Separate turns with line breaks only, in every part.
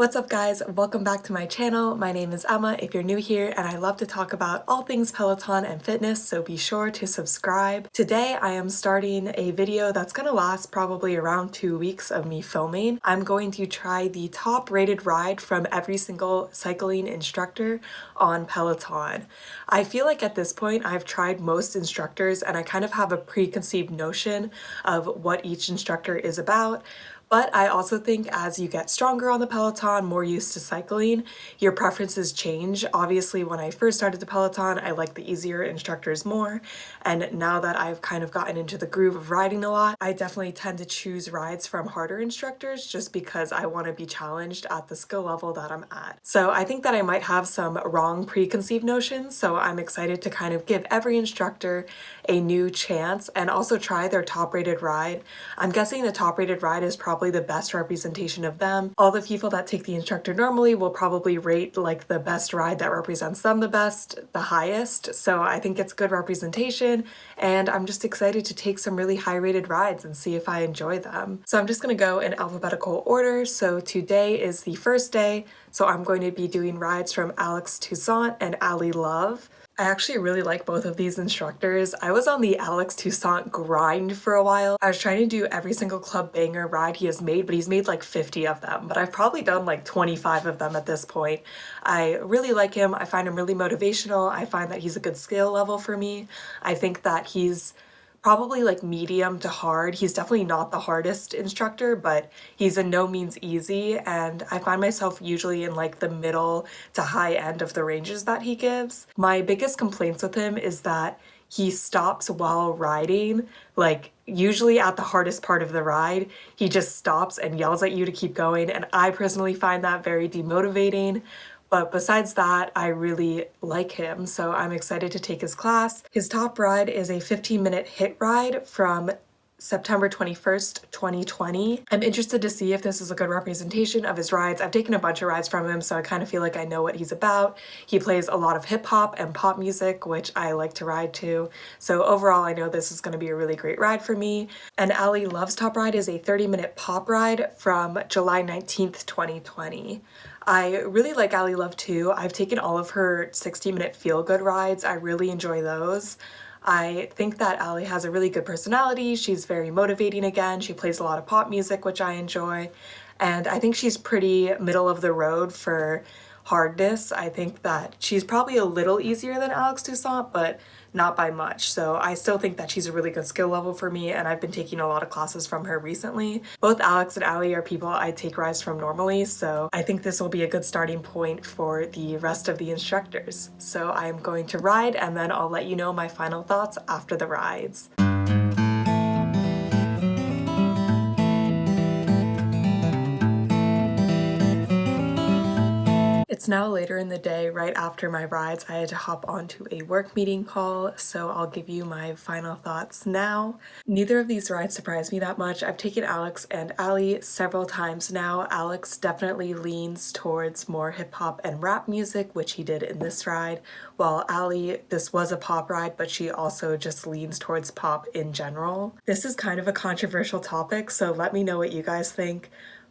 What's up guys, welcome back to my channel. My name is Emma if you're new here, and I love to talk about all things Peloton and fitness, so be sure to subscribe. Today I am starting a video that's going to last probably around 2 weeks of me filming. I'm going to try the top rated ride from every single cycling instructor on Peloton. I feel like at this point I've tried most instructors and I kind of have a preconceived notion of what each instructor is about. But I also think as you get stronger on the Peloton, more used to cycling, your preferences change. Obviously, when I first started the Peloton, I liked the easier instructors more. And now that I've kind of gotten into the groove of riding a lot, I definitely tend to choose rides from harder instructors just because I want to be challenged at the skill level that I'm at. So I think that I might have some wrong preconceived notions, so I'm excited to kind of give every instructor a new chance and also try their top rated ride. I'm guessing the top rated ride is probably the best representation of them. All the people that take the instructor normally will probably rate like the best ride that represents them the best, the highest. So I think it's good representation, and I'm just excited to take some really high rated rides and see if I enjoy them. So I'm just gonna go in alphabetical order. So today is the first day, so I'm going to be doing rides from Alex Toussaint and Ali Love. I actually really like both of these instructors. I was on the Alex Toussaint grind for a while. I was trying to do every single club banger ride he has made, but he's made like 50 of them, but I've probably done like 25 of them at this point. I really like him. I find him really motivational. I find that he's a good skill level for me. I think that he's probably like medium to hard. He's definitely not the hardest instructor, but he's in no means easy, and I find myself usually in like the middle to high end of the ranges that he gives. My biggest complaints with him is that he stops while riding. Like usually at the hardest part of the ride, he just stops and yells at you to keep going, and I personally find that very demotivating. But besides that, I really like him, so I'm excited to take his class. His top ride is a 15-minute hit ride from September 21st, 2020. I'm interested to see if this is a good representation of his rides. I've taken a bunch of rides from him, so I kind of feel like I know what he's about. He plays a lot of hip hop and pop music, which I like to ride to. So overall, I know this is going to be a really great ride for me. And Ali Love's top ride is a 30-minute pop ride from July 19th, 2020. I really like Ali Love too. I've taken all of her 60-minute feel-good rides. I really enjoy those. I think that Ali has a really good personality. She's very motivating again. She plays a lot of pop music, which I enjoy. And I think she's pretty middle of the road for hardness. I think that she's probably a little easier than Alex Toussaint, but not by much. So I still think that she's a really good skill level for me, and I've been taking a lot of classes from her recently. Both Alex and Ali are people I take rides from normally, so I think this will be a good starting point for the rest of the instructors. So I'm going to ride, and then I'll let you know my final thoughts after the rides. It's now later in the day, right after my rides. I had to hop onto a work meeting call, so I'll give you my final thoughts now. Neither of these rides surprised me that much. I've taken Alex and Ali several times now. Alex definitely leans towards more hip hop and rap music, which he did in this ride, while Ali, this was a pop ride, but she also just leans towards pop in general. This is kind of a controversial topic, so let me know what you guys think.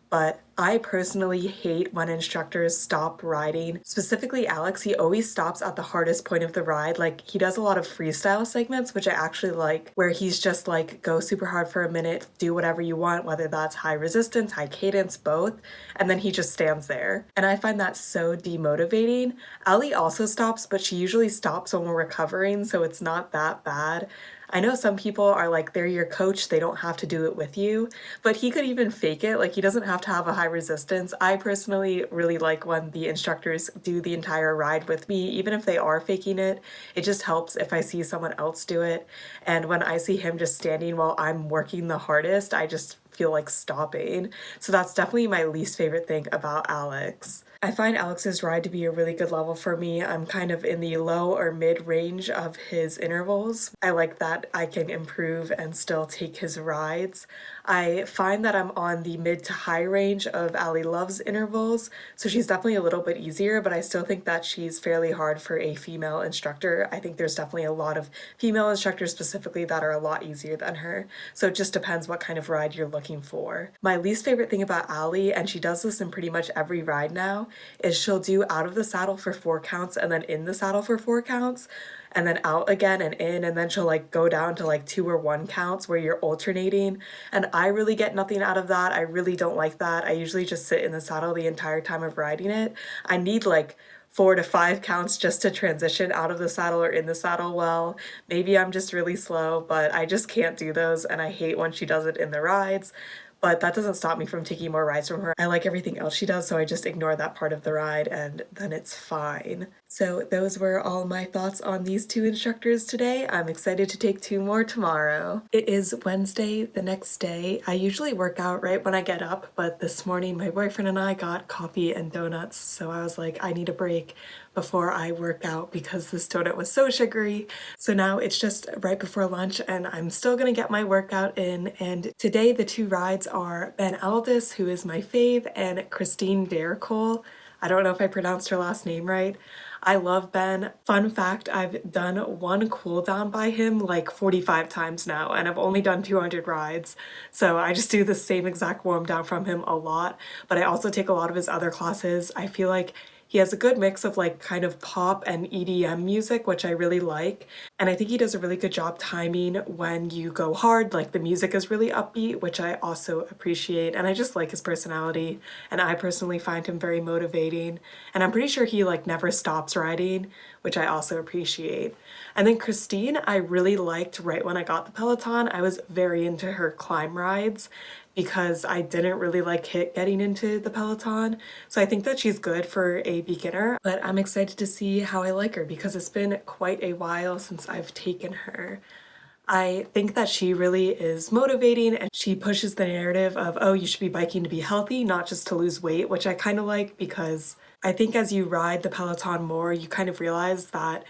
But I personally hate when instructors stop riding. Specifically Alex, he always stops at the hardest point of the ride. Like, he does a lot of freestyle segments, which I actually like, where he's just like, go super hard for a minute, do whatever you want, whether that's high resistance, high cadence, both, and then he just stands there. And I find that so demotivating. Ali also stops, but she usually stops when we're recovering, so it's not that bad. I know some people are like, they're your coach, they don't have to do it with you, but he could even fake it. Like, he doesn't have to have a high resistance. I personally really like when the instructors do the entire ride with me, even if they are faking it. It just helps if I see someone else do it. And when I see him just standing while I'm working the hardest, I just feel like stopping. So that's definitely my least favorite thing about Alex. I find Alex's ride to be a really good level for me. I'm kind of in the low or mid range of his intervals. I like that I can improve and still take his rides. I find that I'm on the mid to high range of Allie Love's intervals, so she's definitely a little bit easier, but I still think that she's fairly hard for a female instructor. I think there's definitely a lot of female instructors specifically that are a lot easier than her, so it just depends what kind of ride you're looking for. My least favorite thing about Allie, and she does this in pretty much every ride now, is she'll do out of the saddle for 4 counts and then in the saddle for 4 counts, and then out again and in, and then she'll like go down to like 2 or 1 counts where you're alternating, and I really get nothing out of that. I really don't like that. I usually just sit in the saddle the entire time of riding it. I need like 4 to 5 counts just to transition out of the saddle or in the saddle well. Maybe I'm just really slow, but I just can't do those, and I hate when she does it in the rides. But that doesn't stop me from taking more rides from her. I like everything else she does, so I just ignore that part of the ride and then it's fine. So those were all my thoughts on these 2 instructors today. I'm excited to take 2 more tomorrow. It is Wednesday, the next day. I usually work out right when I get up, but this morning my boyfriend and I got coffee and donuts, so I was like, I need a break before I work out because this donut was so sugary. So now it's just right before lunch and I'm still gonna get my workout in, and today the 2 rides are Ben Alldis, who is my fave, and Christine Dercole. I don't know if I pronounced her last name right. I love Ben. Fun fact, I've done 1 cool down by him like 45 times now, and I've only done 200 rides. So I just do the same exact warm down from him a lot, but I also take a lot of his other classes. I feel like he has a good mix of like kind of pop and EDM music, which I really like. And I think he does a really good job timing when you go hard. Like the music is really upbeat, which I also appreciate. And I just like his personality. And I personally find him very motivating. And I'm pretty sure he like never stops riding, which I also appreciate. And then Christine, I really liked right when I got the Peloton. I was very into her climb rides because I didn't really like getting into the Peloton. So I think that she's good for a beginner, but I'm excited to see how I like her because it's been quite a while since I've taken her. I think that she really is motivating and she pushes the narrative of, oh, you should be biking to be healthy, not just to lose weight, which I kind of like because I think as you ride the Peloton more, you kind of realize that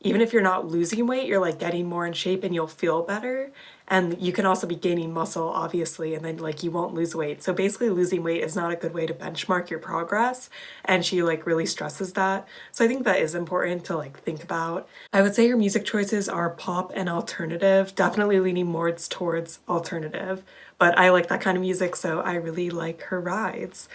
even if you're not losing weight, you're like getting more in shape and you'll feel better. And you can also be gaining muscle, obviously, and then like you won't lose weight. So basically losing weight is not a good way to benchmark your progress. And she like really stresses that. So I think that is important to like think about. I would say her music choices are pop and alternative, definitely leaning more towards alternative. But I like that kind of music, so I really like her rides.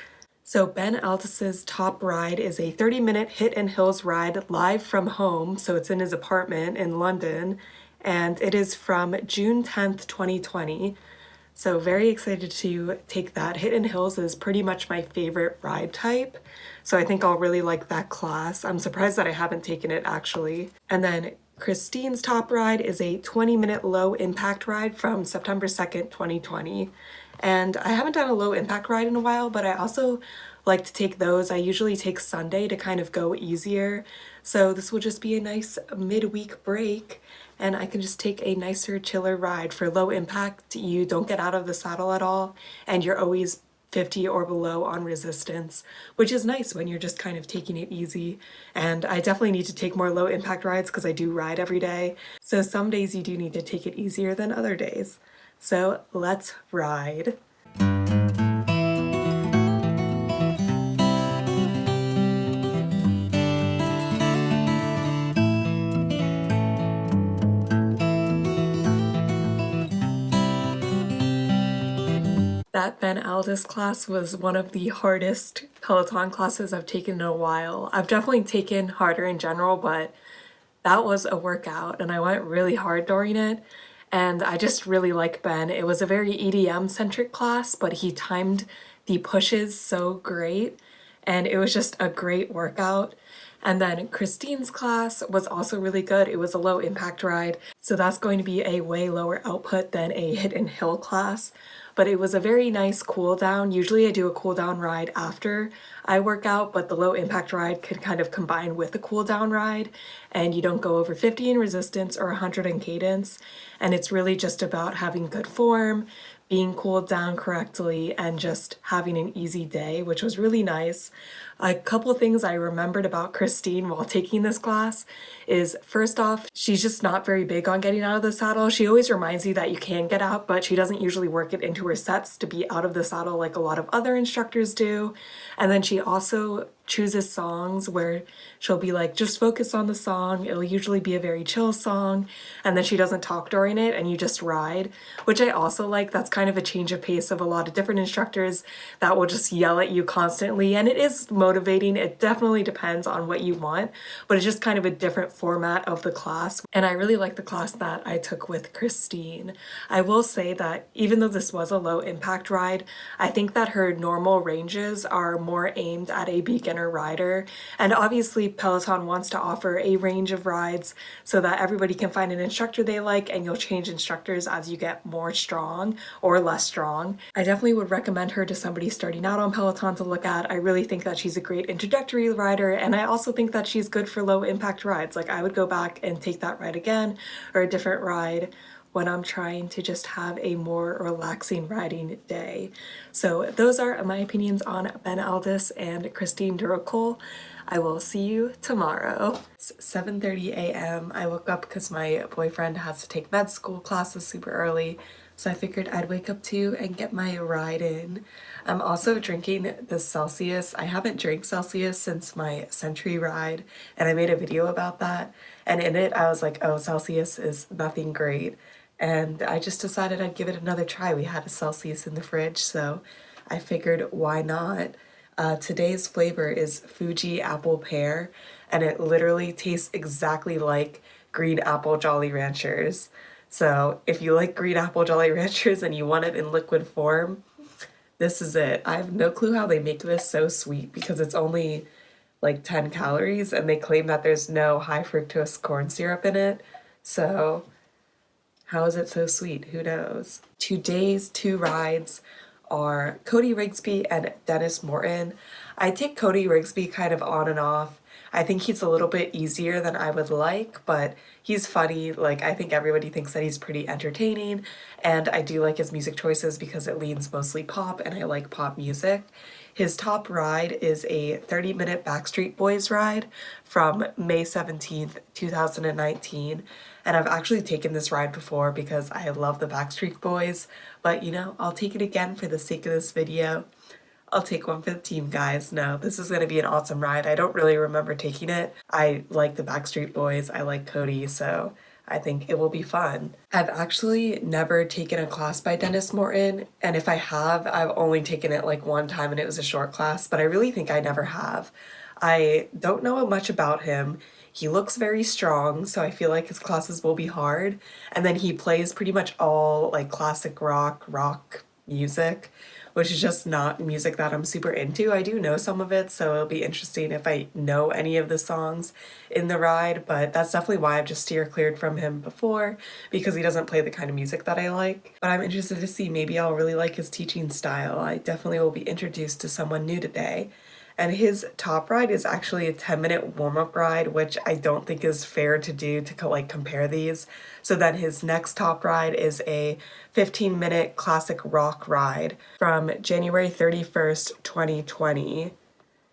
So Ben Alldis's top ride is a 30-minute hit and hills ride live from home. So it's in his apartment in London, and it is from June 10th, 2020. So very excited to take that. Hit and hills is pretty much my favorite ride type. So I think I'll really like that class. I'm surprised that I haven't taken it actually. And then Christine's top ride is a 20-minute low impact ride from September 2nd, 2020. And I haven't done a low impact ride in a while, but I also like to take those. I usually take Sunday to kind of go easier. So this will just be a nice midweek break and I can just take a nicer, chiller ride. For low impact, you don't get out of the saddle at all and you're always 50 or below on resistance, which is nice when you're just kind of taking it easy. And I definitely need to take more low impact rides because I do ride every day. So some days you do need to take it easier than other days. So let's ride. That Ben Alldis class was one of the hardest Peloton classes I've taken in a while. I've definitely taken harder in general, but that was a workout and I went really hard during it. And I just really like Ben. It was a very EDM centric class, but he timed the pushes so great and it was just a great workout. And then Christine's class was also really good. It was a low impact ride, so that's going to be a way lower output than a hit and hill class. But it was a very nice cool down. Usually I do a cool down ride after I work out, but the low impact ride could kind of combine with the cool down ride and you don't go over 50 in resistance or 100 in cadence. And it's really just about having good form, being cooled down correctly, and just having an easy day, which was really nice. A couple things I remembered about Christine while taking this class is, first off, she's just not very big on getting out of the saddle. She always reminds you that you can get out, but she doesn't usually work it into her sets to be out of the saddle like a lot of other instructors do. And then she also chooses songs where she'll be like, just focus on the song. It'll usually be a very chill song, and then she doesn't talk during it and you just ride, which I also like. That's kind of a change of pace of a lot of different instructors that will just yell at you constantly, and it is motivating. It definitely depends on what you want, but it's just kind of a different format of the class, and I really like the class that I took with Christine. I will say that even though this was a low impact ride, I think that her normal ranges are more aimed at a beginner rider, and obviously Peloton wants to offer a range of rides so that everybody can find an instructor they like, and you'll change instructors as you get more strong or less strong. I definitely would recommend her to somebody starting out on Peloton to look at. I really think that she's a great introductory rider, and I also think that she's good for low impact rides. Like, I would go back and take that ride again, or a different ride, when I'm trying to just have a more relaxing riding day. So those are my opinions on Ben Alldis and Christine Duracole. I will see you tomorrow. It's 7:30 a.m. I woke up because my boyfriend has to take med school classes super early, so I figured I'd wake up too and get my ride in. I'm also drinking the Celsius. I haven't drank Celsius since my Century ride, and I made a video about that, and in it I was like, oh, Celsius is nothing great. And I just decided I'd give it another try. We had a Celsius in the fridge, so I figured why not? Today's flavor is Fuji Apple Pear, and it literally tastes exactly like green apple Jolly Ranchers. So if you like green apple Jolly Ranchers and you want it in liquid form, this is it. I have no clue how they make this so sweet because it's only like 10 calories, and they claim that there's no high fructose corn syrup in it. So how is it so sweet? Who knows? Today's two rides are Cody Rigsby and Denis Morton. I take Cody Rigsby kind of on and off. I think he's a little bit easier than I would like, but he's funny. Like, I think everybody thinks that he's pretty entertaining, and I do like his music choices because it leans mostly pop, and I like pop music. His top ride is a 30-minute Backstreet Boys ride from May 17th, 2019. And I've actually taken this ride before because I love the Backstreet Boys, but you know, I'll take it again for the sake of this video. I'll take one for the team, guys. No, this is going to be an awesome ride. I don't really remember taking it. I like the Backstreet Boys, I like Cody, so I think it will be fun. I've actually never taken a class by Denis Morton, and if I have, I've only taken it like one time and it was a short class, but I really think I never have. I don't know much about him. He looks very strong, so I feel like his classes will be hard. And then he plays pretty much all like classic rock music, which is just not music that I'm super into. I do know some of it, so it'll be interesting if I know any of the songs in the ride, but that's definitely why I've just steer cleared from him before, because he doesn't play the kind of music that I like. But I'm interested to see, maybe I'll really like his teaching style. I definitely will be introduced to someone new today. And his top ride is actually a 10-minute warm-up ride, which I don't think is fair to do to like compare these. So then his next top ride is a 15-minute classic rock ride from January 31st, 2020. It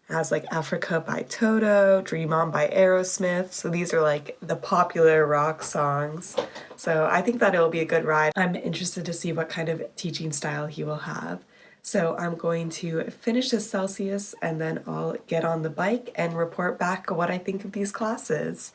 has like Africa by Toto, Dream On by Aerosmith. So these are like the popular rock songs. So I think that it'll be a good ride. I'm interested to see what kind of teaching style he will have. So I'm going to finish this Celsius and then I'll get on the bike and report back what I think of these classes.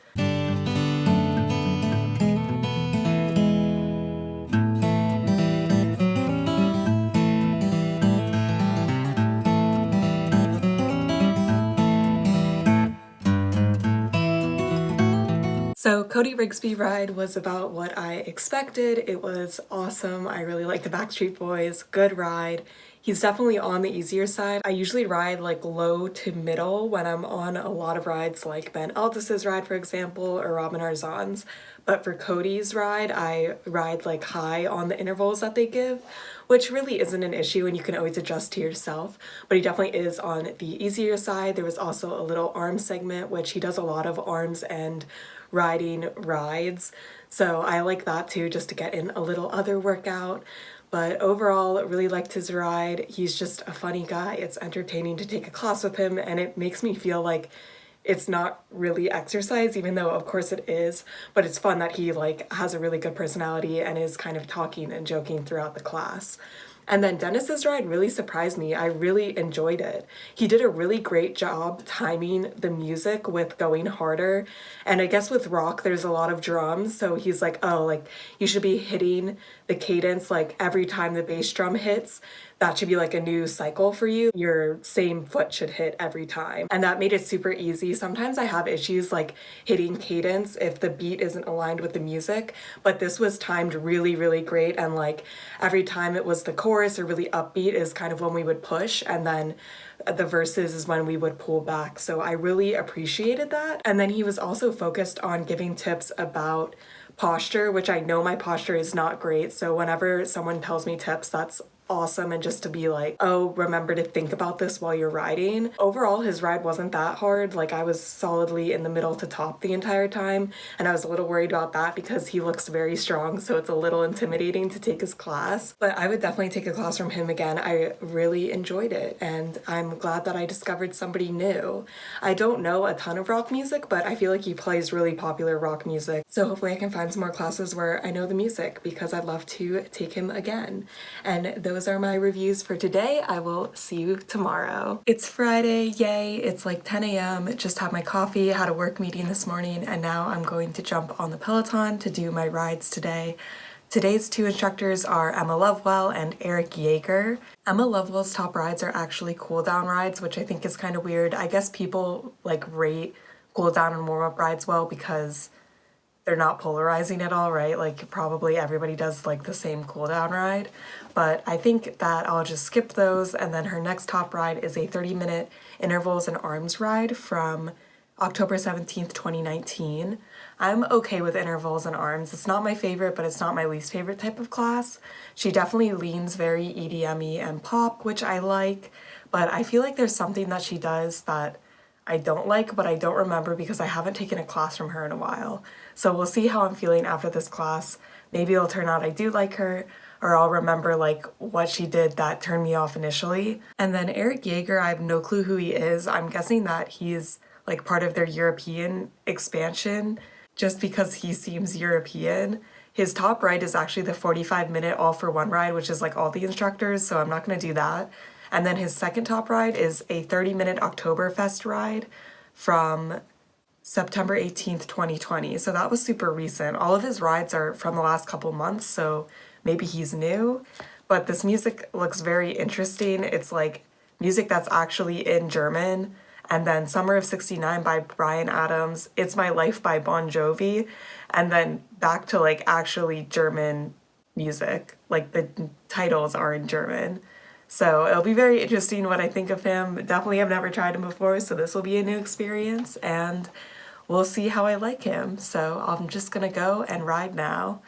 So Cody Rigsby ride was about what I expected. It was awesome. I really like the Backstreet Boys. Good ride. He's definitely on the easier side. I usually ride like low to middle when I'm on a lot of rides like Ben Alldis' ride, for example, or Robin Arzón's. But for Cody's ride, I ride like high on the intervals that they give, which really isn't an issue and you can always adjust to yourself. But he definitely is on the easier side. There was also a little arm segment, which he does a lot of arms and riding rides. So I like that too, just to get in a little other workout. But overall, really liked his ride. He's just a funny guy. It's entertaining to take a class with him, and it makes me feel like it's not really exercise, even though of course it is, but it's fun that he like has a really good personality and is kind of talking and joking throughout the class. And then Denis's ride really surprised me. I really enjoyed it. He did a really great job timing the music with going harder. And I guess with rock, there's a lot of drums. So he's like, oh, like you should be hitting the cadence like every time the bass drum hits. That should be like a new cycle for you. Your same foot should hit every time. And that made it super easy. Sometimes I have issues like hitting cadence if the beat isn't aligned with the music, but this was timed really, really great. And like every time it was the chorus or really upbeat is kind of when we would push, and then the verses is when we would pull back. So I really appreciated that. And then he was also focused on giving tips about posture, which I know my posture is not great. So whenever someone tells me tips, that's awesome. And just to be like, oh, remember to think about this while you're riding. Overall, his ride wasn't that hard. Like I was solidly in the middle to top the entire time, and I was a little worried about that because he looks very strong, so it's a little intimidating to take his class. But I would definitely take a class from him again. I really enjoyed it, and I'm glad that I discovered somebody new. I don't know a ton of rock music, but I feel like he plays really popular rock music, so hopefully I can find some more classes where I know the music, because I'd love to take him again. And those are my reviews for today. I will see you tomorrow. It's Friday, yay! It's like 10 a.m. Just had my coffee, had a work meeting this morning, and now I'm going to jump on the Peloton to do my rides today. Today's two instructors are Emma Lovewell and Erik Jäger. Emma Lovewell's top rides are actually cool down rides, which I think is kind of weird. I guess people like rate cool down and warm up rides well because they're not polarizing at all, right? Like probably everybody does like the same cool down ride, but I think that I'll just skip those. And then her next top ride is a 30-minute intervals and arms ride from October 17th, 2019. I'm okay with intervals and arms. It's not my favorite, but it's not my least favorite type of class. She definitely leans very EDM-y and pop, which I like, but I feel like there's something that she does that I don't like, but I don't remember because I haven't taken a class from her in a while. So we'll see how I'm feeling after this class. Maybe it'll turn out I do like her, or I'll remember like what she did that turned me off initially. And then Erik Jäger, I have no clue who he is. I'm guessing that he's like part of their European expansion just because he seems European. His top ride is actually the 45-minute all for one ride, which is like all the instructors, so I'm not gonna do that. And then his second top ride is a 30-minute Oktoberfest ride from September 18th, 2020. So that was super recent. All of his rides are from the last couple months, so maybe he's new. But this music looks very interesting. It's like music that's actually in German. And then Summer of '69 by Bryan Adams, It's My Life by Bon Jovi, and then back to like actually German music. Like the titles are in German. So it'll be very interesting what I think of him. Definitely have never tried him before, so this will be a new experience, and we'll see how I like him. So I'm just gonna go and ride now.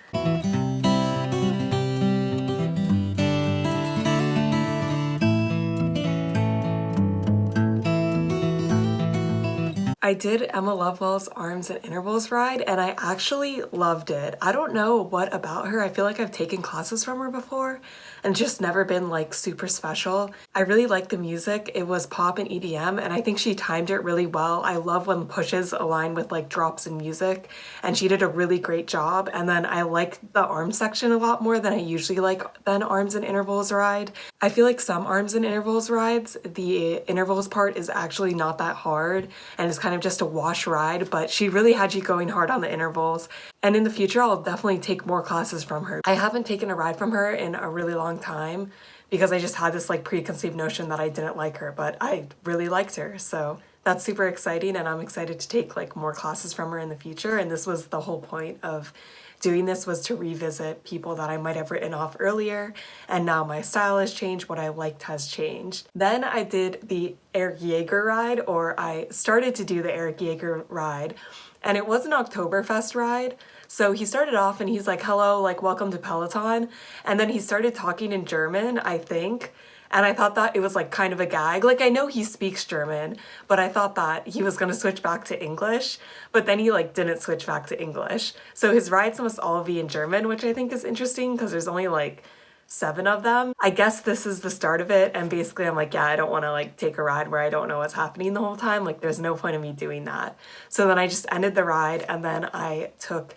I did Emma Lovewell's arms and intervals ride, and I actually loved it. I don't know what about her. I feel like I've taken classes from her before and just never been like super special. I really liked the music. It was pop and EDM, and I think she timed it really well. I love when pushes align with like drops in music, and she did a really great job. And then I liked the arm section a lot more than I usually like than arms and intervals ride. I feel like some arms and intervals rides, the intervals part is actually not that hard and it's kind of just a wash ride, but she really had you going hard on the intervals. And in the future, I'll definitely take more classes from her. I haven't taken a ride from her in a really long time because I just had this like preconceived notion that I didn't like her, but I really liked her. So that's super exciting, and I'm excited to take like more classes from her in the future. And this was the whole point of doing this, was to revisit people that I might have written off earlier, and now my style has changed, what I liked has changed. Then I did the Erik Jäger ride, or I started to do the Erik Jäger ride, and it was an Oktoberfest ride. So he started off and he's like, hello, like welcome to Peloton, and then he started talking in German, I think. And I thought that it was like kind of a gag. Like I know he speaks German, but I thought that he was gonna switch back to English, but then he like didn't switch back to English. So his rides must all be in German, which I think is interesting because there's only like 7 of them. I guess this is the start of it, and basically I'm like, yeah, I don't want to like take a ride where I don't know what's happening the whole time. Like there's no point in me doing that. So then I just ended the ride, and then I took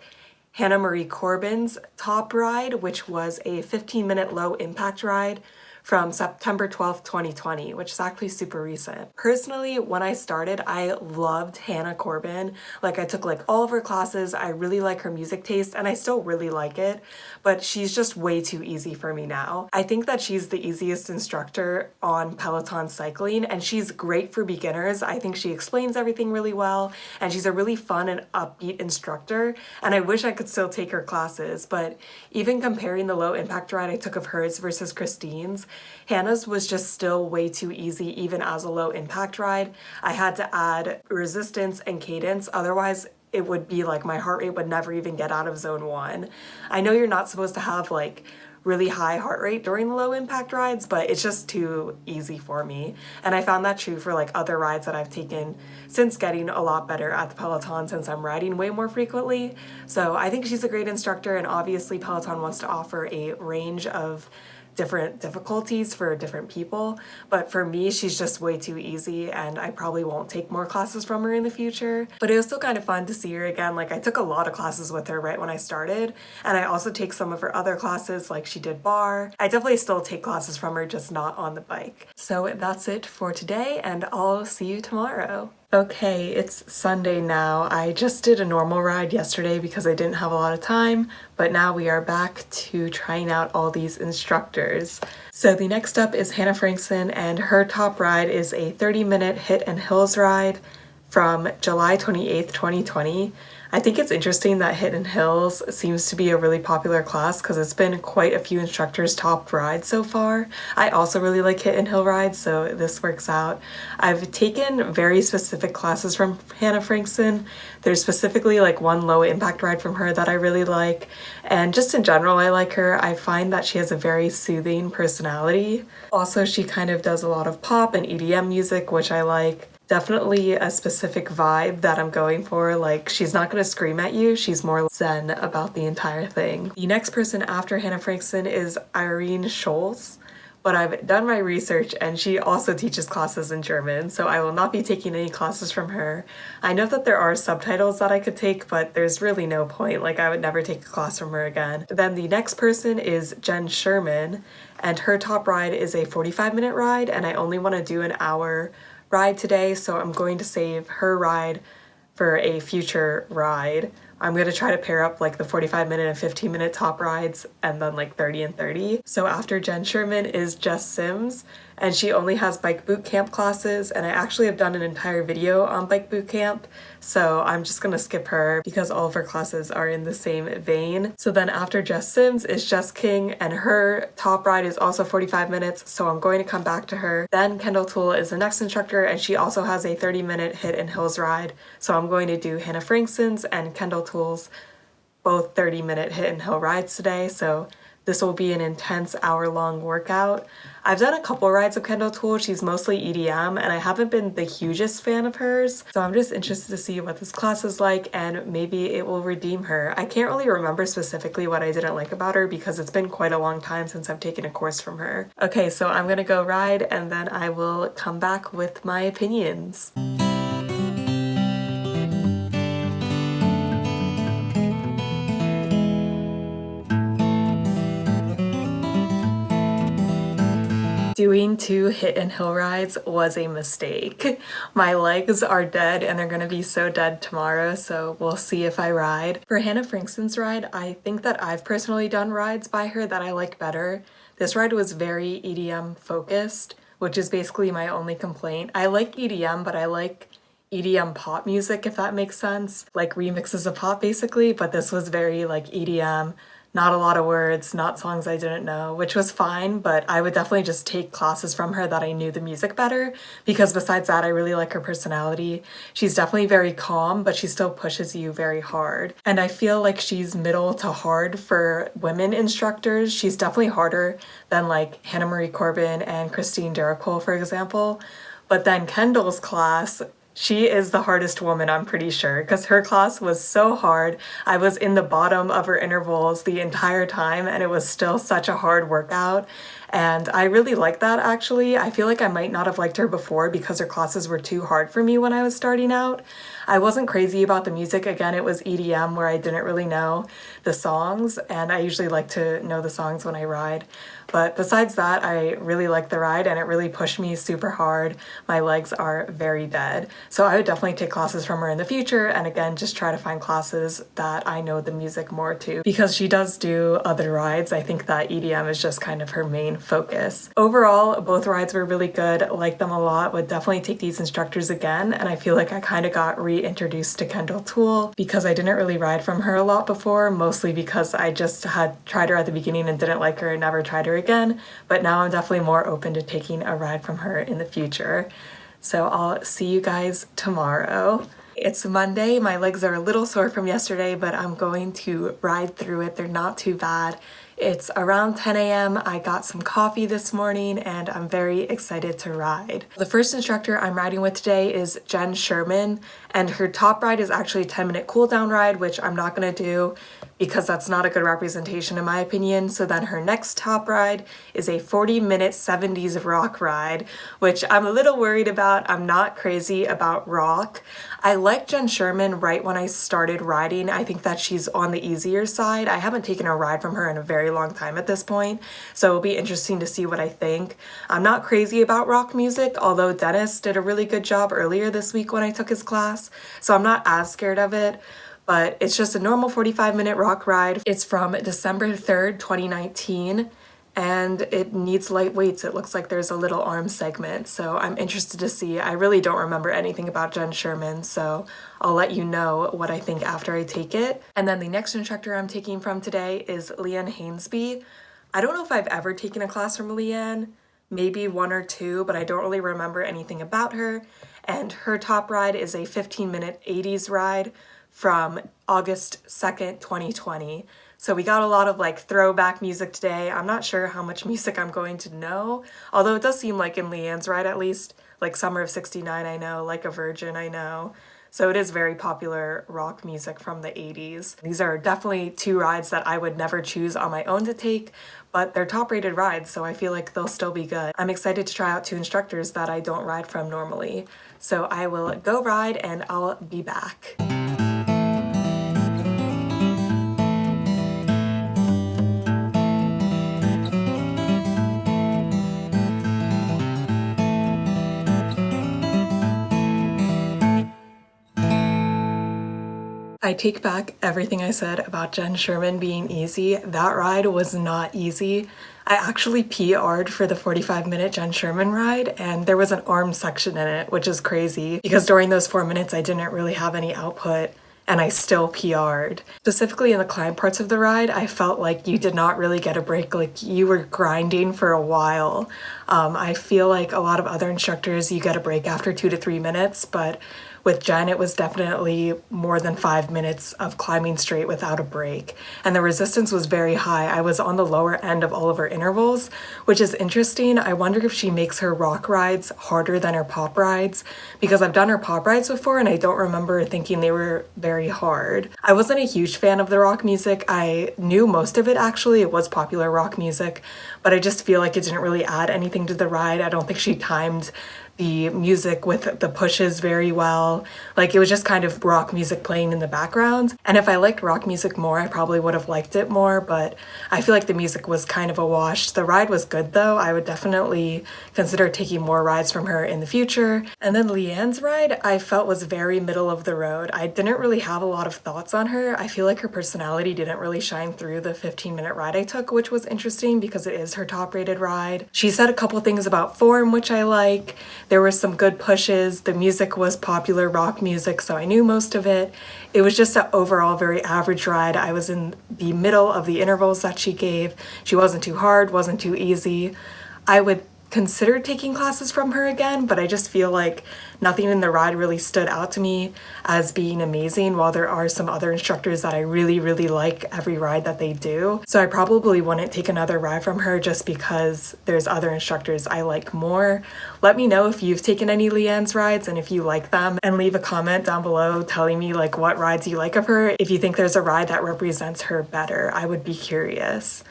Hannah Marie Corbin's top ride, which was a 15-minute low impact ride from September 12th, 2020, which is actually super recent. Personally, when I started, I loved Hannah Corbin. Like I took like all of her classes. I really like her music taste, and I still really like it, but she's just way too easy for me now. I think that she's the easiest instructor on Peloton cycling, and she's great for beginners. I think she explains everything really well, and she's a really fun and upbeat instructor, and I wish I could still take her classes, but even comparing the low impact ride I took of hers versus Christine's, Hannah's was just still way too easy even as a low impact ride. I had to add resistance and cadence, otherwise it would be like my heart rate would never even get out of zone 1. I know you're not supposed to have like really high heart rate during the low impact rides, but it's just too easy for me. And I found that true for like other rides that I've taken since getting a lot better at the Peloton, since I'm riding way more frequently. So I think she's a great instructor, and obviously Peloton wants to offer a range of different difficulties for different people, but for me she's just way too easy, and I probably won't take more classes from her in the future. But it was still kind of fun to see her again. Like I took a lot of classes with her right when I started, and I also take some of her other classes, like she did bar. I definitely still take classes from her, just not on the bike. So that's it for today, and I'll see you tomorrow. Okay, it's Sunday now. I just did a normal ride yesterday because I didn't have a lot of time, but now we are back to trying out all these instructors. So the next up is Hannah Frankson, and her top ride is a 30-minute hit and hills ride from July 28th, 2020. I think it's interesting that Hit and Hills seems to be a really popular class because it's been quite a few instructors' top rides so far. I also really like Hit and Hill rides, so this works out. I've taken very specific classes from Hannah Frankson. There's specifically like one low impact ride from her that I really like, and just in general I like her. I find that she has a very soothing personality. Also, she kind of does a lot of pop and EDM music, which I like. Definitely a specific vibe that I'm going for. Like, she's not gonna scream at you, she's more zen about the entire thing. The next person after Hannah Frankson is Irene Scholz, but I've done my research and she also teaches classes in German, so I will not be taking any classes from her. I know that there are subtitles that I could take, but there's really no point. Like, I would never take a class from her again. Then the next person is Jenn Sherman, and her top ride is a 45-minute ride, and I only want to do an hour ride today, so I'm going to save her ride for a future ride. I'm going to try to pair up like the 45-minute and 15-minute top rides, and then like 30 and 30. So after Jenn Sherman is Jess Sims, and she only has bike boot camp classes, and I actually have done an entire video on bike boot camp, so I'm just gonna skip her because all of her classes are in the same vein. So then after Jess Sims is Jess King, and her top ride is also 45 minutes, so I'm going to come back to her. Then Kendall Toole is the next instructor, and she also has a 30-minute hit and hills ride, so I'm going to do Hannah Frankson's and Kendall Toole's both 30-minute hit and hill rides today, so this will be an intense hour-long workout. I've done a couple rides of Kendall Toole. She's mostly EDM, and I haven't been the hugest fan of hers, so I'm just interested to see what this class is like, and maybe it will redeem her. I can't really remember specifically what I didn't like about her because it's been quite a long time since I've taken a course from her. Okay, so I'm gonna go ride, and then I will come back with my opinions. Doing 2 hit and hill rides was a mistake. My legs are dead, and they're gonna be so dead tomorrow, so we'll see if I ride. For Hannah Frankson's ride, I think that I've personally done rides by her that I like better. This ride was very EDM focused, which is basically my only complaint. I like EDM, but I like EDM pop music, if that makes sense. Like remixes of pop basically, but this was very like EDM. Not a lot of words, not songs I didn't know, which was fine, but I would definitely just take classes from her that I knew the music better, because besides that, I really like her personality. She's definitely very calm, but she still pushes you very hard. And I feel like she's middle to hard for women instructors. She's definitely harder than like Hannah Marie Corbin and Christine Derricole, for example. But then Kendall's class She is the hardest woman, I'm pretty sure, because her class was so hard. I was in the bottom of her intervals the entire time, and it was still such a hard workout. And I really like that, actually. I feel like I might not have liked her before because her classes were too hard for me when I was starting out. I wasn't crazy about the music. Again, it was EDM where I didn't really know the songs, and I usually like to know the songs when I ride. But besides that, I really like the ride, and it really pushed me super hard. My legs are very dead. So I would definitely take classes from her in the future, and again, just try to find classes that I know the music more to, because she does do other rides. I think that EDM is just kind of her main focus. Overall, both rides were really good, liked them a lot, would definitely take these instructors again, and I feel like I kind of got reintroduced to Kendall Toole because I didn't really ride from her a lot before, mostly because I just had tried her at the beginning and didn't like her and never tried her again, but now I'm definitely more open to taking a ride from her in the future. So I'll see you guys tomorrow. It's Monday, my legs are a little sore from yesterday, but I'm going to ride through it. They're not too bad. It's around 10 a.m. I got some coffee this morning and I'm very excited to ride. The first instructor I'm riding with today is Jenn Sherman, and her top ride is actually a 10-minute cool down ride, which I'm not gonna do because that's not a good representation in my opinion. So then her next top ride is a 40-minute 70s rock ride, which I'm a little worried about. I'm not crazy about rock. I liked Jenn Sherman right when I started riding. I think that she's on the easier side. I haven't taken a ride from her in a very long time at this point, so it'll be interesting to see what I think. I'm not crazy about rock music, although Denis did a really good job earlier this week when I took his class, so I'm not as scared of it. But it's just a normal 45-minute rock ride. It's from December 3rd, 2019, and it needs light weights. It looks like there's a little arm segment, so I'm interested to see. I really don't remember anything about Jenn Sherman, so I'll let you know what I think after I take it. And then the next instructor I'm taking from today is Leanne Hainsby. I don't know if I've ever taken a class from Leanne, maybe one or two, but I don't really remember anything about her. And her top ride is a 15-minute 80s ride from August 2nd, 2020. So we got a lot of like throwback music today. I'm not sure how much music I'm going to know, although it does seem like in Leanne's ride at least, like Summer of 69 I know, Like a Virgin I know. So it is very popular rock music from the 80s. These are definitely two rides that I would never choose on my own to take, but they're top rated rides, so I feel like they'll still be good. I'm excited to try out two instructors that I don't ride from normally. So I will go ride and I'll be back. I take back everything I said about Jenn Sherman being easy. That ride was not easy. I actually PR'd for the 45-minute Jenn Sherman ride, and there was an arm section in it, which is crazy because during those 4 minutes I didn't really have any output and I still PR'd. Specifically in the climb parts of the ride, I felt like you did not really get a break, like you were grinding for a while. I feel like a lot of other instructors, you get a break after 2 to 3 minutes, but with Jenn, it was definitely more than 5 minutes of climbing straight without a break. And the resistance was very high. I was on the lower end of all of her intervals, which is interesting. I wonder if she makes her rock rides harder than her pop rides, because I've done her pop rides before and I don't remember thinking they were very hard. I wasn't a huge fan of the rock music. I knew most of it actually. It was popular rock music, but I just feel like it didn't really add anything to the ride. I don't think she timed the music with the pushes very well. Like it was just kind of rock music playing in the background. And if I liked rock music more, I probably would have liked it more, but I feel like the music was kind of a wash. The ride was good though. I would definitely consider taking more rides from her in the future. And then Leanne's ride, I felt was very middle of the road. I didn't really have a lot of thoughts on her. I feel like her personality didn't really shine through the 15-minute ride I took, which was interesting because it is her top rated ride. She said a couple things about form, which I like. There were some good pushes. The music was popular rock music, so I knew most of it. It was just an overall very average ride. I was in the middle of the intervals that she gave. She wasn't too hard, wasn't too easy. I would considered taking classes from her again, but I just feel like nothing in the ride really stood out to me as being amazing, while there are some other instructors that I really like every ride that they do. So I probably wouldn't take another ride from her just because there's other instructors I like more. Let me know if you've taken any Leanne's rides and if you like them, and leave a comment down below telling me like what rides you like of her. If you think there's a ride that represents her better, I would be curious.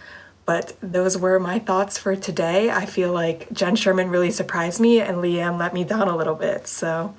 But those were my thoughts for today. I feel like Jen Sherman really surprised me and Leanne let me down a little bit, so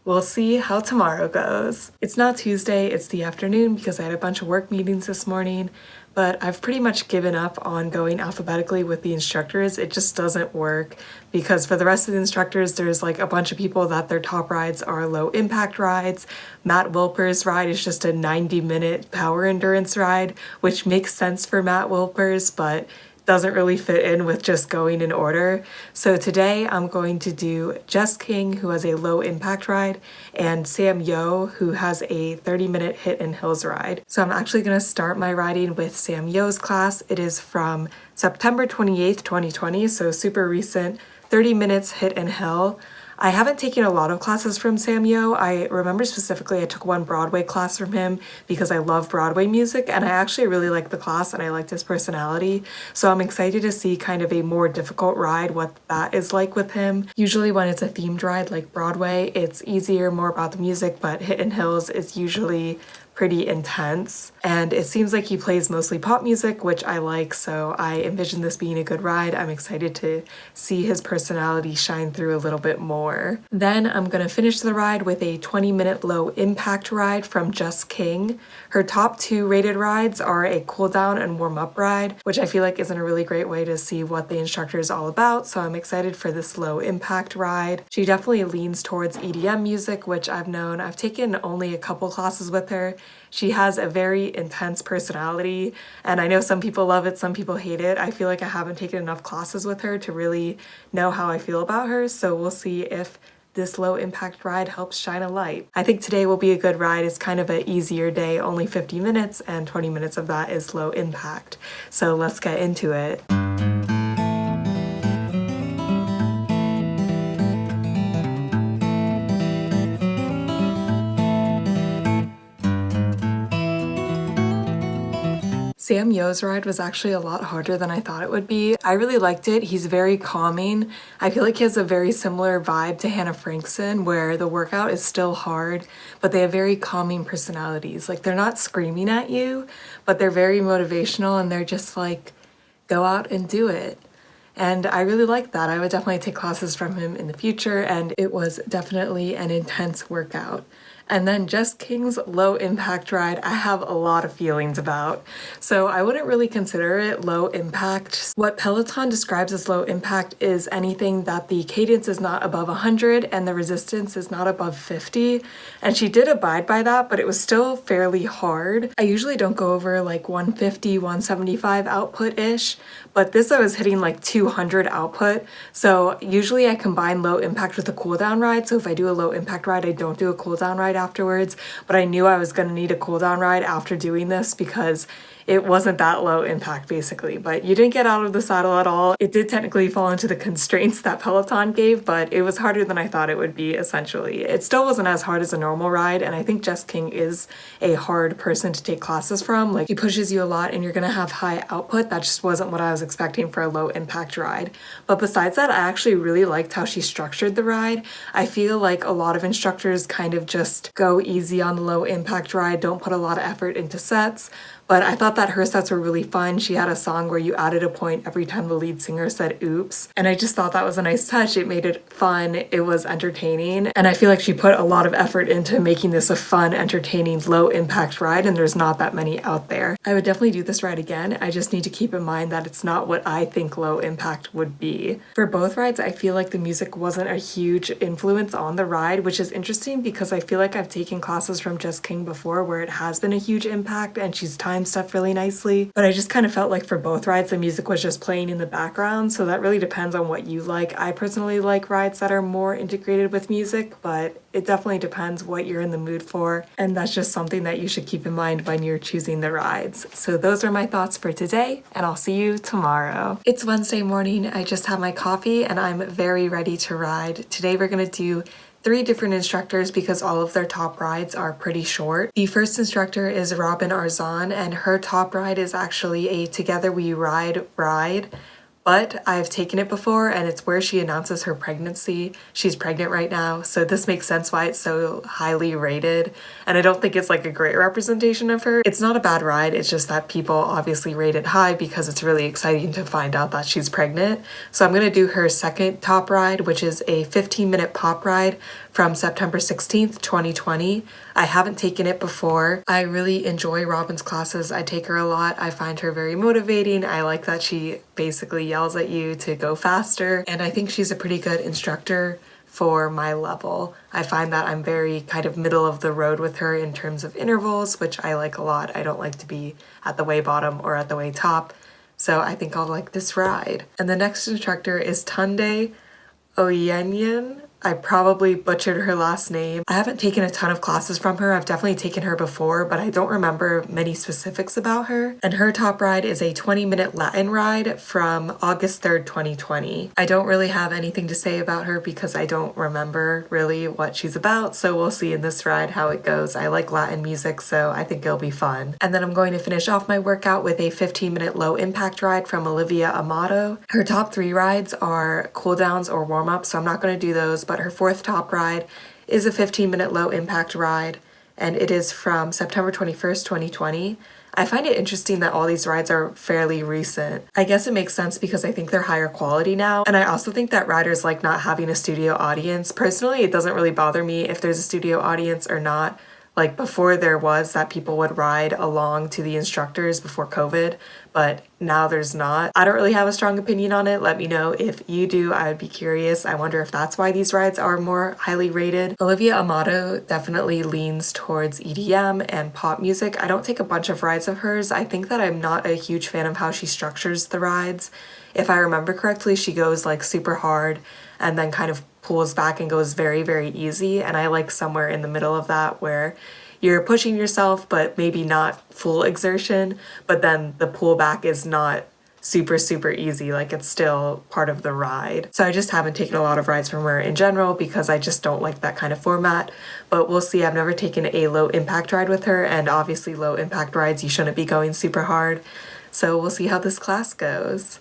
we'll see how tomorrow goes. It's not Tuesday, it's the afternoon because I had a bunch of work meetings this morning, but I've pretty much given up on going alphabetically with the instructors. It just doesn't work because for the rest of the instructors, there's like a bunch of people that their top rides are low impact rides. Matt Wilpers' ride is just a 90-minute power endurance ride, which makes sense for Matt Wilpers, but doesn't really fit in with just going in order. So today I'm going to do Jess King, who has a low impact ride, and Sam Yo, who has a 30-minute hit and hills ride. So I'm actually going to start my riding with Sam Yo's class. It is from September 28th, 2020, so super recent, 30 minutes hit and hill. I haven't taken a lot of classes from Sam Yo. I remember specifically I took one Broadway class from him because I love Broadway music, and I actually really liked the class and I liked his personality. So I'm excited to see kind of a more difficult ride, what that is like with him. Usually when it's a themed ride like Broadway, it's easier, more about the music, but Hit and Hills is usually pretty intense, and it seems like he plays mostly pop music, which I like, so I envision this being a good ride. I'm excited to see his personality shine through a little bit more. Then I'm gonna finish the ride with a 20-minute low impact ride from Jess King. Her top 2 rated rides are a cool down and warm up ride, which I feel like isn't a really great way to see what the instructor is all about, so I'm excited for this low impact ride. She definitely leans towards EDM music, which I've known. I've taken only a couple classes with her. She has a very intense personality, and I know some people love it, some people hate it. I feel like I haven't taken enough classes with her to really know how I feel about her, so we'll see if this low impact ride helps shine a light. I think today will be a good ride. It's kind of an easier day, only 50 minutes, and 20 minutes of that is low impact. So let's get into it. Sam Yo's ride was actually a lot harder than I thought it would be. I really liked it. He's very calming. I feel like he has a very similar vibe to Hannah Frankson, where the workout is still hard, but they have very calming personalities. Like, they're not screaming at you, but they're very motivational, and they're just like, go out and do it. And I really like that. I would definitely take classes from him in the future, and it was definitely an intense workout. And then Jess King's low impact ride, I have a lot of feelings about. So I wouldn't really consider it low impact. What Peloton describes as low impact is anything that the cadence is not above 100 and the resistance is not above 50. And she did abide by that, but it was still fairly hard. I usually don't go over like 150, 175 output-ish, but this I was hitting like 200 output. So usually I combine low impact with a cool down ride. So if I do a low impact ride, I don't do a cool down ride afterwards, but I knew I was going to need a cool down ride after doing this because it wasn't that low impact basically. But you didn't get out of the saddle at all. It did technically fall into the constraints that Peloton gave, but it was harder than I thought it would be essentially. It still wasn't as hard as a normal ride, and I think Jess King is a hard person to take classes from. Like, he pushes you a lot and you're gonna have high output. That just wasn't what I was expecting for a low impact ride. But besides that, I actually really liked how she structured the ride. I feel like a lot of instructors kind of just go easy on the low impact ride, don't put a lot of effort into sets. But I thought that her sets were really fun. She had a song where you added a point every time the lead singer said oops. And I just thought that was a nice touch. It made it fun. It was entertaining. And I feel like she put a lot of effort into making this a fun, entertaining, low impact ride, and there's not that many out there. I would definitely do this ride again. I just need to keep in mind that it's not what I think low impact would be. For both rides, I feel like the music wasn't a huge influence on the ride, which is interesting because I feel like I've taken classes from Jess King before where it has been a huge impact and she's timed time stuff really nicely. But I just kind of felt like for both rides, the music was just playing in the background. So that really depends on what you like. I personally like rides that are more integrated with music, but it definitely depends what you're in the mood for. And that's just something that you should keep in mind when you're choosing the rides. So those are my thoughts for today, and I'll see you tomorrow. It's Wednesday morning. I just had my coffee and I'm very ready to ride. Today we're gonna do 3 different instructors because all of their top rides are pretty short. The first instructor is Robin Arzón, and her top ride is actually a Together We Ride ride. But I've taken it before, and it's where she announces her pregnancy. She's pregnant right now, so this makes sense why it's so highly rated. And I don't think it's like a great representation of her. It's not a bad ride, it's just that people obviously rate it high because it's really exciting to find out that she's pregnant. So I'm gonna do her second top ride, which is a 15-minute pop ride from September 16th, 2020. I haven't taken it before. I really enjoy Robin's classes. I take her a lot. I find her very motivating. I like that she basically yells at you to go faster, and I think she's a pretty good instructor for my level. I find that I'm very kind of middle of the road with her in terms of intervals, which I like a lot. I don't like to be at the way bottom or at the way top, so I think I'll like this ride. And the next instructor is Tunde Oyeneyin. I probably butchered her last name. I haven't taken a ton of classes from her. I've definitely taken her before, but I don't remember many specifics about her. And her top ride is a 20-minute Latin ride from August 3rd, 2020. I don't really have anything to say about her because I don't remember really what she's about, so we'll see in this ride how it goes. I like Latin music, so I think it'll be fun. And then I'm going to finish off my workout with a 15-minute low impact ride from Olivia Amato. Her top 3 rides are cool downs or warm-ups, so I'm not going to do those, but her 4th top ride is a 15-minute low impact ride, and it is from September 21st, 2020. I find it interesting that all these rides are fairly recent. I guess it makes sense because I think they're higher quality now, and I also think that riders like not having a studio audience. Personally, it doesn't really bother me if there's a studio audience or not. Like before there was that people would ride along to the instructors before COVID, but now there's not. I don't really have a strong opinion on it. Let me know if you do. I would be curious. I wonder if that's why these rides are more highly rated. Olivia Amato definitely leans towards EDM and pop music. I don't take a bunch of rides of hers. I think that I'm not a huge fan of how she structures the rides. If I remember correctly, she goes like super hard and then kind of pulls back and goes very, very easy. And I like somewhere in the middle of that where you're pushing yourself, but maybe not full exertion, but then the pullback is not super, super easy. Like it's still part of the ride. So I just haven't taken a lot of rides from her in general because I just don't like that kind of format. But we'll see. I've never taken a low impact ride with her, and obviously low impact rides, you shouldn't be going super hard. So we'll see how this class goes.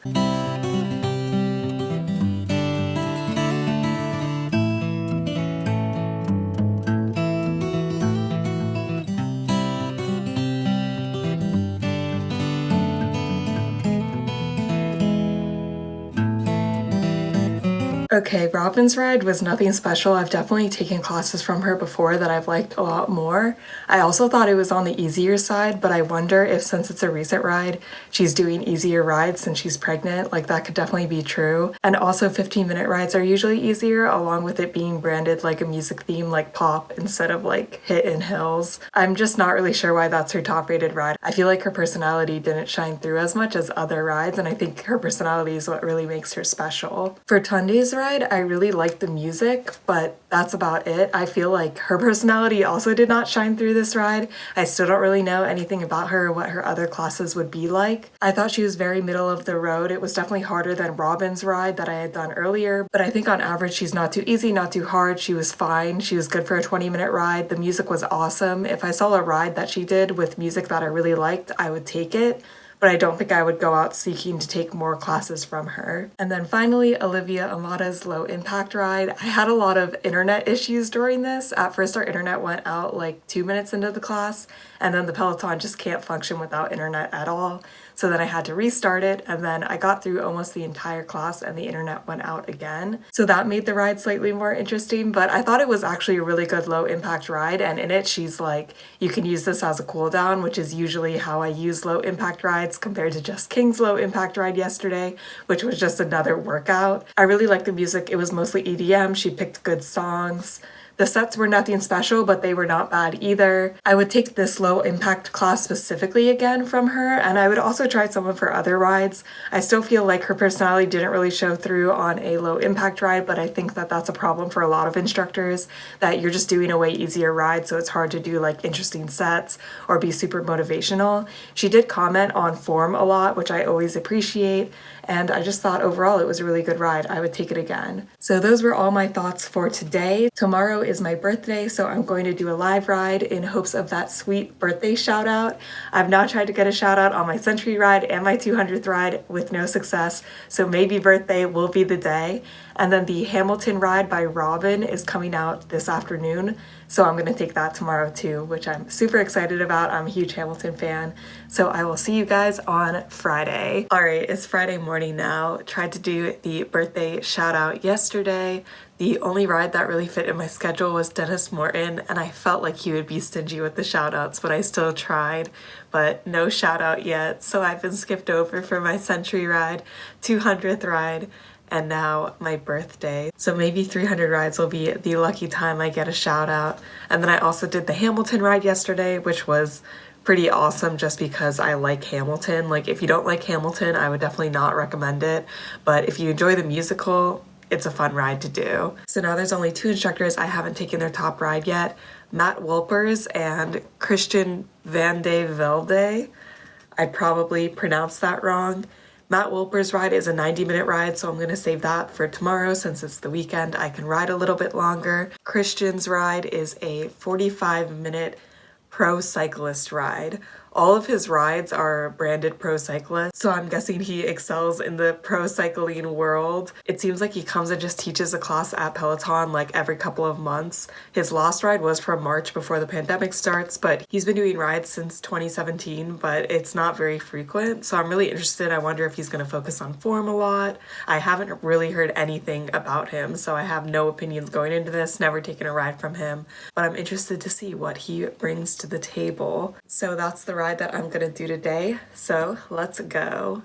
Okay, Robin's ride was nothing special. I've definitely taken classes from her before that I've liked a lot more. I also thought it was on the easier side, but I wonder if since it's a recent ride, she's doing easier rides since she's pregnant. Like that could definitely be true. And also 15-minute rides are usually easier, along with it being branded like a music theme like pop instead of like hit and hills. I'm just not really sure why that's her top rated ride. I feel like her personality didn't shine through as much as other rides, and I think her personality is what really makes her special. For Tunde's ride, I really liked the music, but that's about it. I feel like her personality also did not shine through this ride. I still don't really know anything about her or what her other classes would be like. I thought she was very middle of the road. It was definitely harder than Robin's ride that I had done earlier, but I think on average she's not too easy, not too hard. She was fine. She was good for a 20-minute ride. The music was awesome. If I saw a ride that she did with music that I really liked, I would take it. But I don't think I would go out seeking to take more classes from her. And then finally, Olivia Amato's low impact ride. I had a lot of internet issues during this. At first our internet went out like 2 minutes into the class, and then the Peloton just can't function without internet at all. So then I had to restart it, and then I got through almost the entire class and the internet went out again. So that made the ride slightly more interesting, but I thought it was actually a really good low impact ride, and in it she's like, you can use this as a cool down, which is usually how I use low impact rides compared to Jess King's low impact ride yesterday, which was just another workout. I really liked the music. It was mostly EDM. She picked good songs. The sets were nothing special, but they were not bad either. I would take this low impact class specifically again from her, and I would also try some of her other rides. I still feel like her personality didn't really show through on a low impact ride, but I think that that's a problem for a lot of instructors, that you're just doing a way easier ride, so it's hard to do like interesting sets or be super motivational. She did comment on form a lot, which I always appreciate, and I just thought overall it was a really good ride. I would take it again. So those were all my thoughts for today. Tomorrow is my birthday, so I'm going to do a live ride in hopes of that sweet birthday shout out. I've now tried to get a shout out on my century ride and my 200th ride with no success, so maybe birthday will be the day. And then the Hamilton ride by Robin is coming out this afternoon, so I'm going to take that tomorrow too, which I'm super excited about. I'm a huge Hamilton fan, so I will see you guys on Friday. Alright, it's Friday morning now. Tried to do the birthday shout out yesterday. The only ride that really fit in my schedule was Denis Morton, and I felt like he would be stingy with the shout outs, but I still tried. But no shout out yet, so I've been skipped over for my century ride, 200th ride, and now my birthday. So maybe 300 rides will be the lucky time I get a shout out. And then I also did the Hamilton ride yesterday, which was pretty awesome just because I like Hamilton. Like, if you don't like Hamilton, I would definitely not recommend it. But if you enjoy the musical, it's a fun ride to do. So now there's only 2 instructors I haven't taken their top ride yet. Matt Wilpers and Christian Vande Velde. I probably pronounced that wrong. Matt Wilpers' ride is a 90-minute ride, so I'm going to save that for tomorrow since it's the weekend. I can ride a little bit longer. Christian's ride is a 45-minute pro cyclist ride. All of his rides are branded pro cyclist, so I'm guessing he excels in the pro cycling world. It seems like he comes and just teaches a class at Peloton like every couple of months. His last ride was from March before the pandemic starts, but he's been doing rides since 2017, but it's not very frequent, so I'm really interested. I wonder if he's going to focus on form a lot. I haven't really heard anything about him, so I have no opinions going into this, never taken a ride from him, but I'm interested to see what he brings to the table. So that's the ride that I'm gonna do today, so let's go.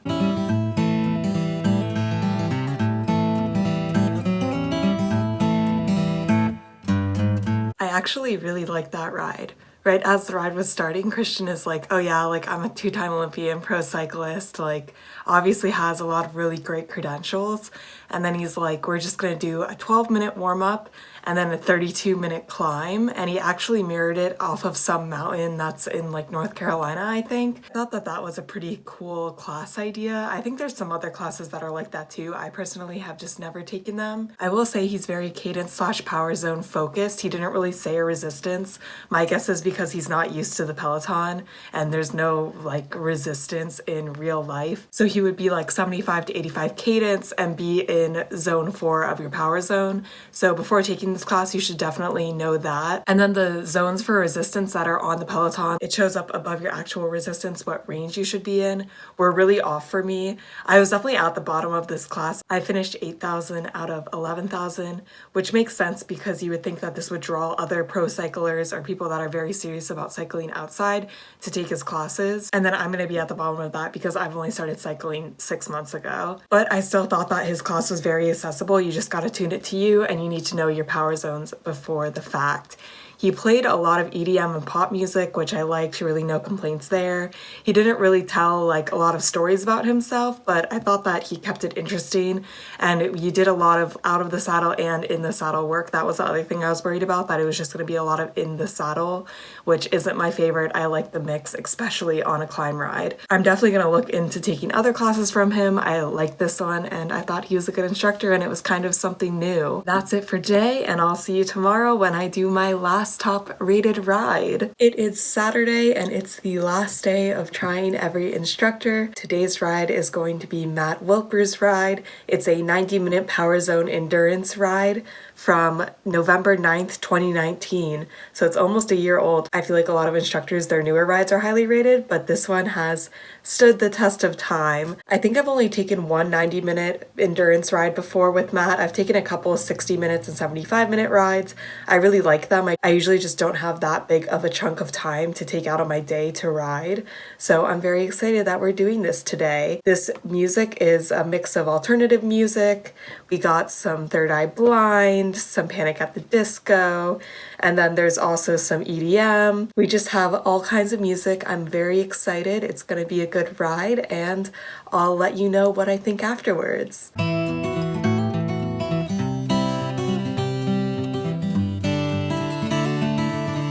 I actually really like that ride. Right as the ride was starting, Christian is like, oh yeah, like I'm a 2-time Olympian pro cyclist, like obviously has a lot of really great credentials. And then he's like, we're just gonna do a 12-minute warm-up and then a 32-minute climb. And he actually mirrored it off of some mountain that's in like North Carolina, I think. I thought that that was a pretty cool class idea. I think there's some other classes that are like that too. I personally have just never taken them. I will say he's very cadence / power zone focused. He didn't really say a resistance. My guess is because he's not used to the Peloton and there's no like resistance in real life. So he would be like 75 to 85 cadence and be in zone 4 of your power zone. So before taking this class, you should definitely know that. And then the zones for resistance that are on the Peloton, it shows up above your actual resistance what range you should be in, were really off for me. I was definitely at the bottom of this class. I finished 8,000 out of 11,000, which makes sense because you would think that this would draw other pro cyclers or people that are very serious about cycling outside to take his classes. And then I'm going to be at the bottom of that because I've only started cycling 6 months ago. But I still thought that his class was very accessible. You just got to tune it to you and you need to know your power zones before the fact. He played a lot of EDM and pop music, which I liked, really no complaints there. He didn't really tell like a lot of stories about himself, but I thought that he kept it interesting and you did a lot of out of the saddle and in the saddle work. That was the other thing I was worried about, that it was just going to be a lot of in the saddle, which isn't my favorite. I like the mix, especially on a climb ride. I'm definitely going to look into taking other classes from him. I like this one and I thought he was a good instructor and it was kind of something new. That's it for today and I'll see you tomorrow when I do my last top rated ride. It is Saturday and it's the last day of trying every instructor. Today's ride is going to be Matt Wilpers' ride. It's a 90-minute power zone endurance ride from November 9th, 2019. So it's almost a year old. I feel like a lot of instructors, their newer rides are highly rated, but this one has stood the test of time. I think I've only taken one 90-minute endurance ride before with Matt. I've taken a couple of 60 minutes and 75-minute rides. I really like them. I usually just don't have that big of a chunk of time to take out of my day to ride. So I'm very excited that we're doing this today. This music is a mix of alternative music. We got some Third Eye Blind, Weeknd, some Panic at the Disco, and then there's also some EDM. We just have all kinds of music. I'm very excited. It's gonna be a good ride, and I'll let you know what I think afterwards.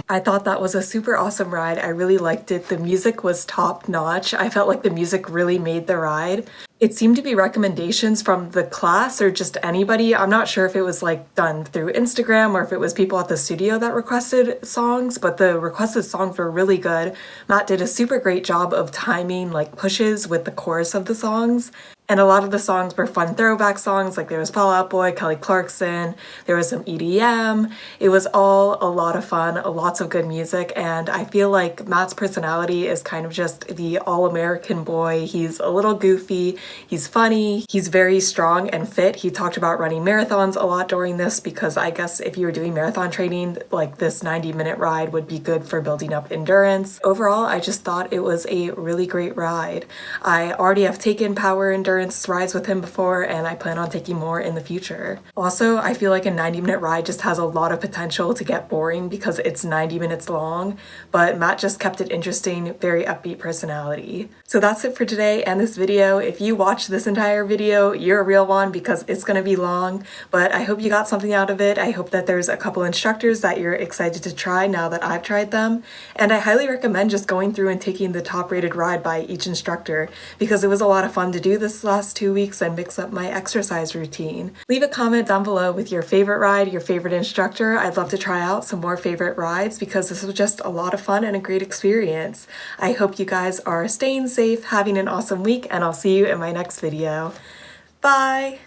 I thought that was a super awesome ride. I really liked it. The music was top notch. I felt like the music really made the ride. It seemed to be recommendations from the class or just anybody. I'm not sure if it was like done through Instagram or if it was people at the studio that requested songs, but the requested songs were really good. Matt did a super great job of timing like pushes with the chorus of the songs. And a lot of the songs were fun throwback songs, like there was Fall Out Boy, Kelly Clarkson, there was some EDM. It was all a lot of fun, lots of good music, and I feel like Matt's personality is kind of just the all-American boy. He's a little goofy, he's funny, he's very strong and fit. He talked about running marathons a lot during this because I guess if you were doing marathon training, like this 90-minute ride would be good for building up endurance. Overall, I just thought it was a really great ride. I already have taken power endurance rides with him before, and I plan on taking more in the future. Also, I feel like a 90-minute ride just has a lot of potential to get boring because it's 90 minutes long, but Matt just kept it interesting, very upbeat personality. So that's it for today and this video. If you watched this entire video, you're a real one because it's gonna be long, but I hope you got something out of it. I hope that there's a couple instructors that you're excited to try now that I've tried them, and I highly recommend just going through and taking the top rated ride by each instructor because it was a lot of fun to do this last 2 weeks and mix up my exercise routine. Leave a comment down below with your favorite ride, your favorite instructor. I'd love to try out some more favorite rides because this was just a lot of fun and a great experience. I hope you guys are staying safe, having an awesome week, and I'll see you in my next video. Bye!